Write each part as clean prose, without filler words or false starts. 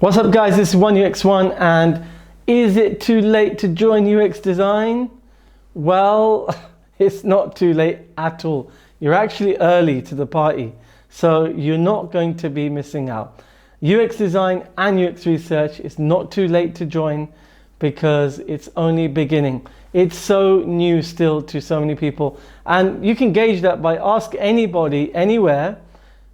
What's up guys, this is 1UX1 and is it too late to join UX design? Well, it's not too late at all. You're actually early to the party, so you're not going to be missing out. UX design and UX research is not too late to join because it's only beginning. It's so new still to so many people, and you can gauge that by ask anybody, anywhere,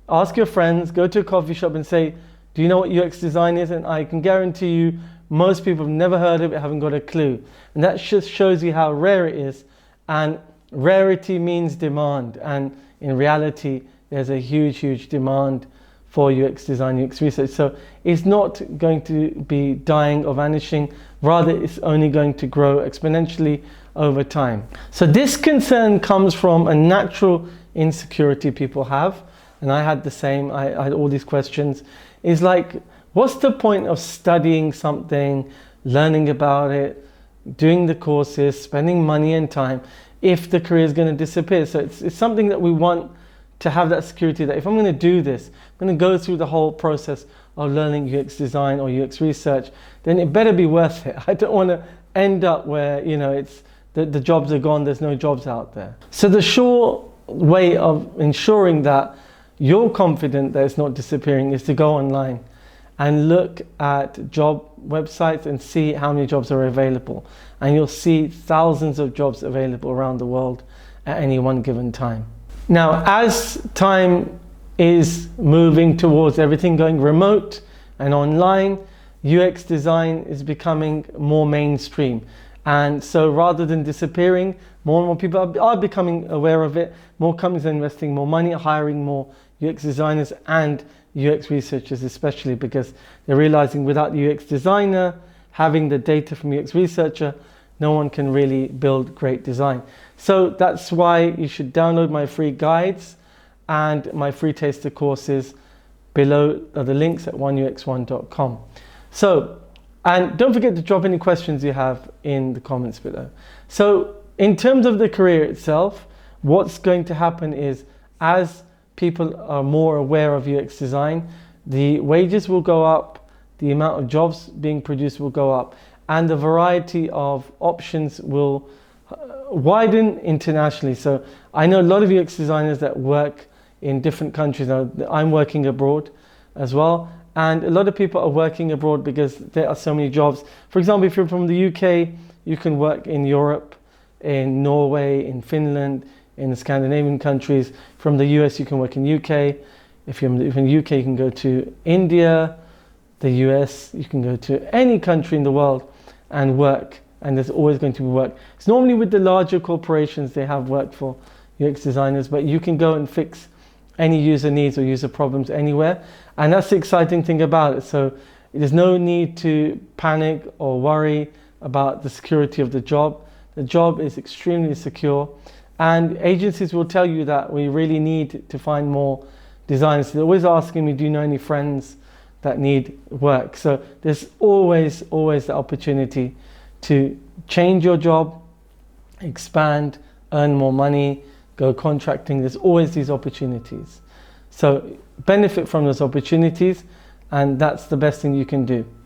ask your friends, go to a coffee shop and say, do you know what UX design is? And I can guarantee you most people have never heard of it, haven't got a clue. And that just shows you how rare it is. And rarity means demand. And in reality, there's a huge demand for UX design, UX research. So it's not going to be dying or vanishing. Rather, it's only going to grow exponentially over time. So this concern comes from a natural insecurity people have. And I had the same, I had all these questions. Is like, what's the point of studying something, learning about it, doing the courses, spending money and time if the career is going to disappear? So it's something that we want to have that security that if I'm going to do this, I'm going to go through the whole process of learning UX design or UX research, then it better be worth it. I don't want to end up where, you know, it's the jobs are gone, there's no jobs out there. So the sure way of ensuring that you're confident that it's not disappearing is to go online and look at job websites and see how many jobs are available. And you'll see thousands of jobs available around the world at any one given time. Now, as time is moving towards everything going remote and online, UX design is becoming more mainstream. And so rather than disappearing, more and more people are becoming aware of it. More companies are investing more money, hiring more UX designers and UX researchers, especially because they're realizing without the UX designer having the data from UX researcher, no one can really build great design. So that's why you should download my free guides and my free taster courses. Below are the links at 1ux1.com. So, and don't forget to drop any questions you have in the comments below. So in terms of the career itself, what's going to happen is as people are more aware of UX design, the wages will go up, the amount of jobs being produced will go up, and the variety of options will widen internationally. So I know a lot of UX designers that work in different countries. Now, I'm working abroad as well, and a lot of people are working abroad because there are so many jobs. For example, if you're from the UK, you can work in Europe, in Norway, in Finland, in the Scandinavian countries. From the US, you can work in UK. If you're in the UK, you can go to India, the US, you can go to any country in the world and work. And there's always going to be work. It's normally with the larger corporations, they have work for UX designers, but you can go and fix any user needs or user problems anywhere. And that's the exciting thing about it. So there's no need to panic or worry about the security of the job. The job is extremely secure. And agencies will tell you that we really need to find more designers. They're always asking me, do you know any friends that need work? So there's always the opportunity to change your job, expand, earn more money, go contracting. There's always these opportunities. So benefit from those opportunities, and that's the best thing you can do.